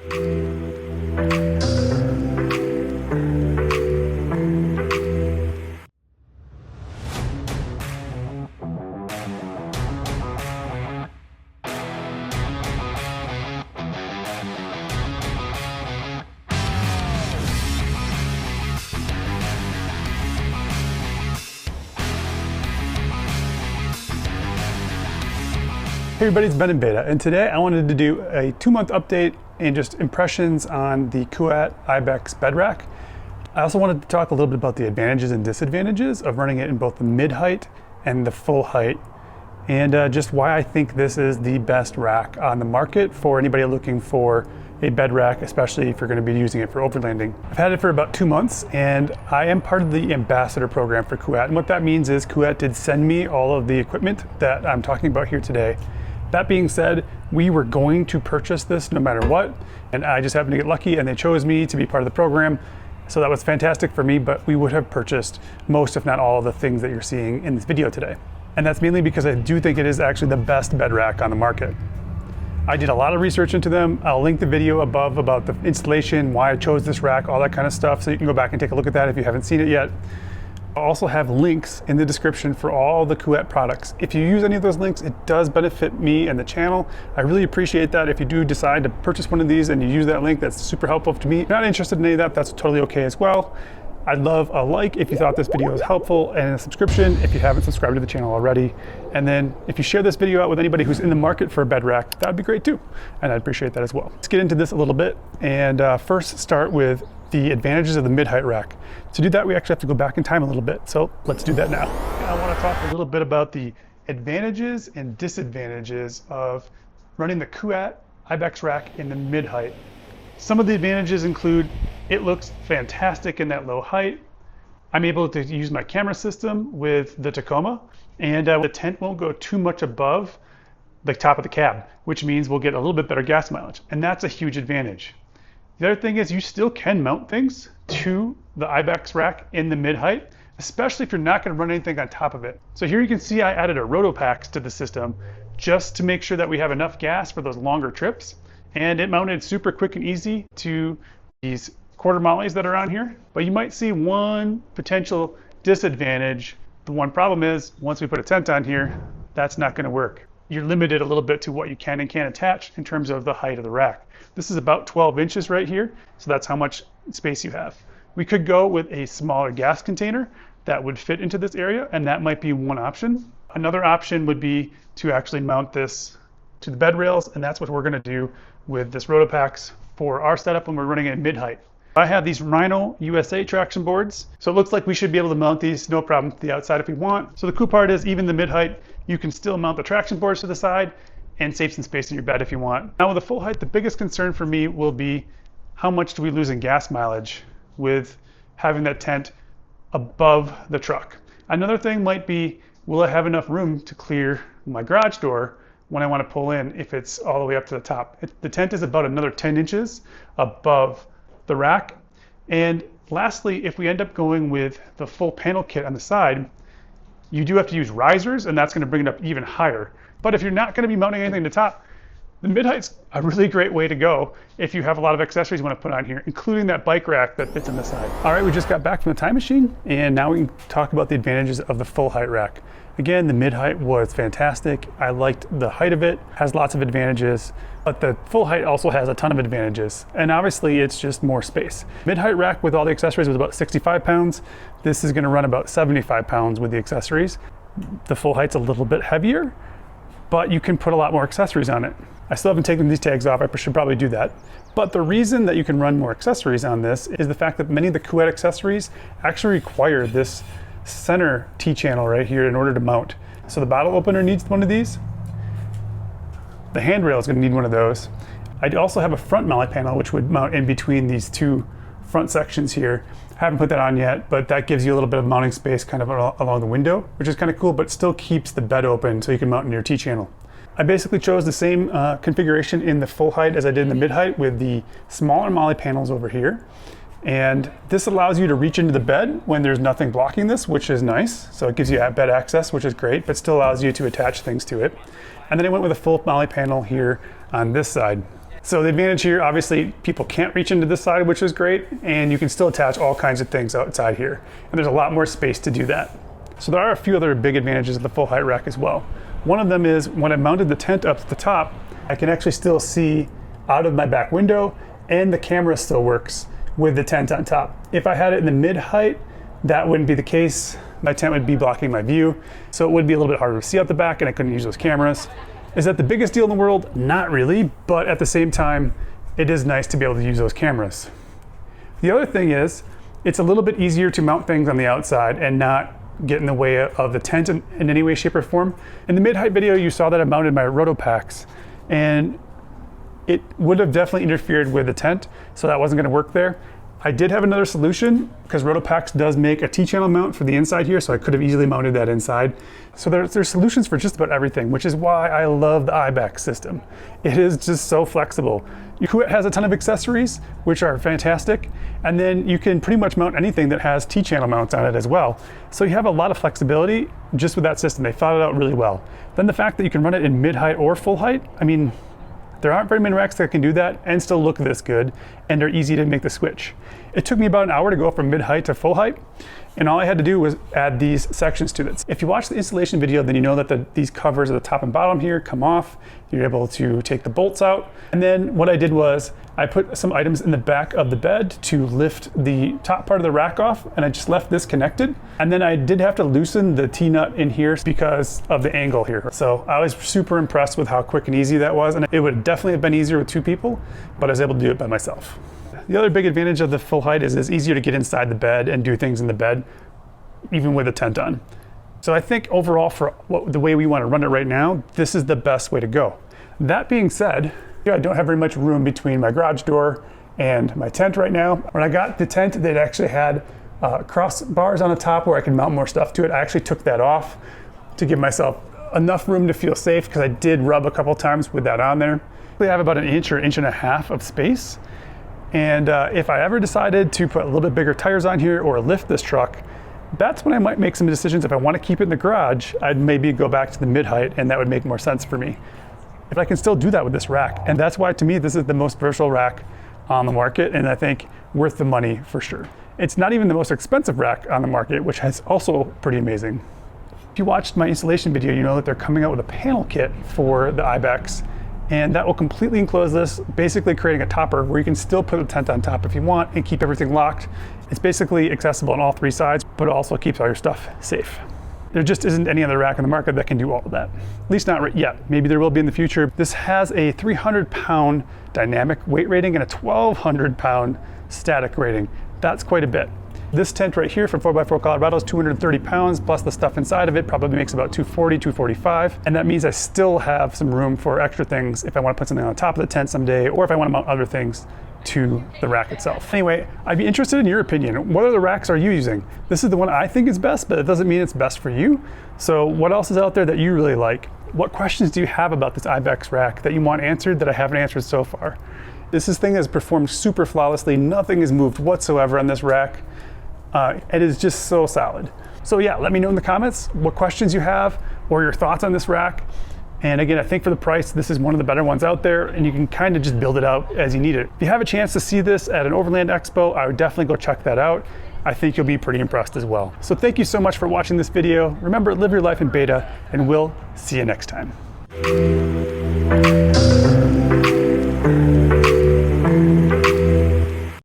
Hey everybody, it's Ben in Beta, and today I wanted to do a 2-month update and just impressions on the Kuat Ibex bed rack. I also wanted to talk a little bit about the advantages and disadvantages of running it in both the mid-height and the full height, and just why I think this is the best rack on the market for anybody looking for a bed rack, especially if you're going to be using it for overlanding. I've had it for about 2 months, and I am part of the ambassador program for Kuat, and what that means is Kuat did send me all of the equipment that I'm talking about here today. That being said, we were going to purchase this no matter what, and I just happened to get lucky and they chose me to be part of the program. So that was fantastic for me, but we would have purchased most, if not all, of the things that you're seeing in this video today. And that's mainly because I do think it is actually the best bed rack on the market. I did a lot of research into them. I'll link the video above about the installation, why I chose this rack, all that kind of stuff, so you can go back and take a look at that if you haven't seen it yet. I'll also have links in the description for all the Kuat products. If you use any of those links, it does benefit me and the channel. I really appreciate that. If you do decide to purchase one of these and you use that link, that's super helpful to me. If you're not interested in any of that, that's totally okay as well. I'd love a like if you thought this video was helpful, and a subscription if you haven't subscribed to the channel already. And then if you share this video out with anybody who's in the market for a bed rack, that'd be great too. And I'd appreciate that as well. Let's get into this a little bit, and first start with the advantages of the mid-height rack. To do that, we actually have to go back in time a little bit. So let's do that now. I want to talk a little bit about the advantages and disadvantages of running the Kuat Ibex rack in the mid-height. Some of the advantages include it looks fantastic in that low height. I'm able to use my camera system with the Tacoma, and the tent won't go too much above the top of the cab, which means we'll get a little bit better gas mileage, and that's a huge advantage. The other thing is you still can mount things to the Ibex rack in the mid-height, especially if you're not going to run anything on top of it. So here you can see I added a Rotopax to the system just to make sure that we have enough gas for those longer trips, and it mounted super quick and easy to these quarter mollies that are on here. But you might see one potential disadvantage. The one problem is once we put a tent on here, that's not going to work. You're limited a little bit to what you can and can't attach in terms of the height of the rack. This is about 12 inches right here, so that's how much space you have. We could go with a smaller gas container that would fit into this area, and that might be one option. Another option would be to actually mount this to the bed rails, and that's what we're going to do with this Rotopax for our setup when we're running it in mid-height. I have these Rhino USA traction boards, so it looks like we should be able to mount these no problem to the outside if we want. So the cool part is even the mid-height, you can still mount the traction boards to the side and save some space in your bed if you want. Now with the full height, the biggest concern for me will be how much do we lose in gas mileage with having that tent above the truck. Another thing might be, will I have enough room to clear my garage door when I want to pull in if it's all the way up to the top? The tent is about another 10 inches above the rack. And lastly, if we end up going with the full panel kit on the side, you do have to use risers, and that's going to bring it up even higher. But if you're not going to be mounting anything to the top, the mid-height's a really great way to go if you have a lot of accessories you want to put on here, including that bike rack that fits on the side. All right, we just got back from the time machine, and now we can talk about the advantages of the full height rack. Again, the mid-height was fantastic. I liked the height of it, has lots of advantages, but the full height also has a ton of advantages. And obviously it's just more space. Mid-height rack with all the accessories was about 65 pounds. This is gonna run about 75 pounds with the accessories. The full height's a little bit heavier, but you can put a lot more accessories on it. I still haven't taken these tags off, I should probably do that. But the reason that you can run more accessories on this is the fact that many of the Kuat accessories actually require this center T-channel right here in order to mount. So the bottle opener needs one of these. The handrail is going to need one of those. I also have a front molly panel which would mount in between these two front sections here. I haven't put that on yet, but that gives you a little bit of mounting space kind of along the window, which is kind of cool, but still keeps the bed open so you can mount in your T-channel. I basically chose the same configuration in the full height as I did in the mid height with the smaller molly panels over here. And this allows you to reach into the bed when there's nothing blocking this, which is nice. So it gives you bed access, which is great, but still allows you to attach things to it. And then I went with a full molly panel here on this side. So the advantage here, obviously people can't reach into this side, which is great, and you can still attach all kinds of things outside here. And there's a lot more space to do that. So there are a few other big advantages of the full height rack as well. One of them is when I mounted the tent up at the top, I can actually still see out of my back window, and the camera still works with the tent on top. If I had it in the mid height, that wouldn't be the case. My tent would be blocking my view, so it would be a little bit harder to see out the back, and I couldn't use those cameras. Is that the biggest deal in the world? Not really, but at the same time, it is nice to be able to use those cameras. The other thing is, it's a little bit easier to mount things on the outside and not get in the way of the tent in any way, shape, or form. In the mid-height video, you saw that I mounted my Rotopacks, and it would have definitely interfered with the tent, so that wasn't gonna work there. I did have another solution, because Rotopacks does make a T-channel mount for the inside here, so I could have easily mounted that inside. So there's solutions for just about everything, which is why I love the Ibex system. It is just so flexible. Kuat has a ton of accessories, which are fantastic, and then you can pretty much mount anything that has T-channel mounts on it as well. So you have a lot of flexibility just with that system. They thought it out really well. Then the fact that you can run it in mid-height or full height, I mean, there aren't very many racks that can do that and still look this good, and they're easy to make the switch. It took me about an hour to go from mid-height to full height, and all I had to do was add these sections to it. If you watch the installation video, then you know that these covers at the top and bottom here come off. You're able to take the bolts out. And then what I did was I put some items in the back of the bed to lift the top part of the rack off, and I just left this connected. And then I did have to loosen the T-nut in here because of the angle here. So I was super impressed with how quick and easy that was, and it would definitely have been easier with two people, but I was able to do it by myself. The other big advantage of the full height is it's easier to get inside the bed and do things in the bed, even with a tent on. So I think overall, for the way we want to run it right now, this is the best way to go. That being said, I don't have very much room between my garage door and my tent right now. When I got the tent, it actually had crossbars on the top where I could mount more stuff to it. I actually took that off to give myself enough room to feel safe, because I did rub a couple times with that on there. I have about an inch or inch and a half of space. And if I ever decided to put a little bit bigger tires on here or lift this truck, that's when I might make some decisions. If I want to keep it in the garage, I'd maybe go back to the mid-height, and that would make more sense for me. If I can still do that with this rack. And that's why, to me, this is the most versatile rack on the market, and I think worth the money for sure. It's not even the most expensive rack on the market, which is also pretty amazing. If you watched my installation video, you know that they're coming out with a panel kit for the Ibex, and that will completely enclose this, basically creating a topper where you can still put a tent on top if you want and keep everything locked. It's basically accessible on all three sides, but it also keeps all your stuff safe. There just isn't any other rack on the market that can do all of that. At least not yet. Maybe there will be in the future. This has a 300-pound dynamic weight rating and a 1,200-pound static rating. That's quite a bit. This tent right here from 4x4 Colorado is 230 pounds, plus the stuff inside of it probably makes about 240, 245. And that means I still have some room for extra things if I want to put something on top of the tent someday, or if I want to mount other things to the rack itself. Anyway, I'd be interested in your opinion. What other racks are you using? This is the one I think is best, but it doesn't mean it's best for you. So what else is out there that you really like? What questions do you have about this Ibex rack that you want answered that I haven't answered so far? This thing has performed super flawlessly. Nothing has moved whatsoever on this rack. It is just so solid. So yeah, let me know in the comments what questions you have or your thoughts on this rack. And again, I think for the price, this is one of the better ones out there, and you can kind of just build it out as you need it. If you have a chance to see this at an Overland Expo, I would definitely go check that out. I think you'll be pretty impressed as well. So thank you so much for watching this video. Remember, live your life in beta, and we'll see you next time.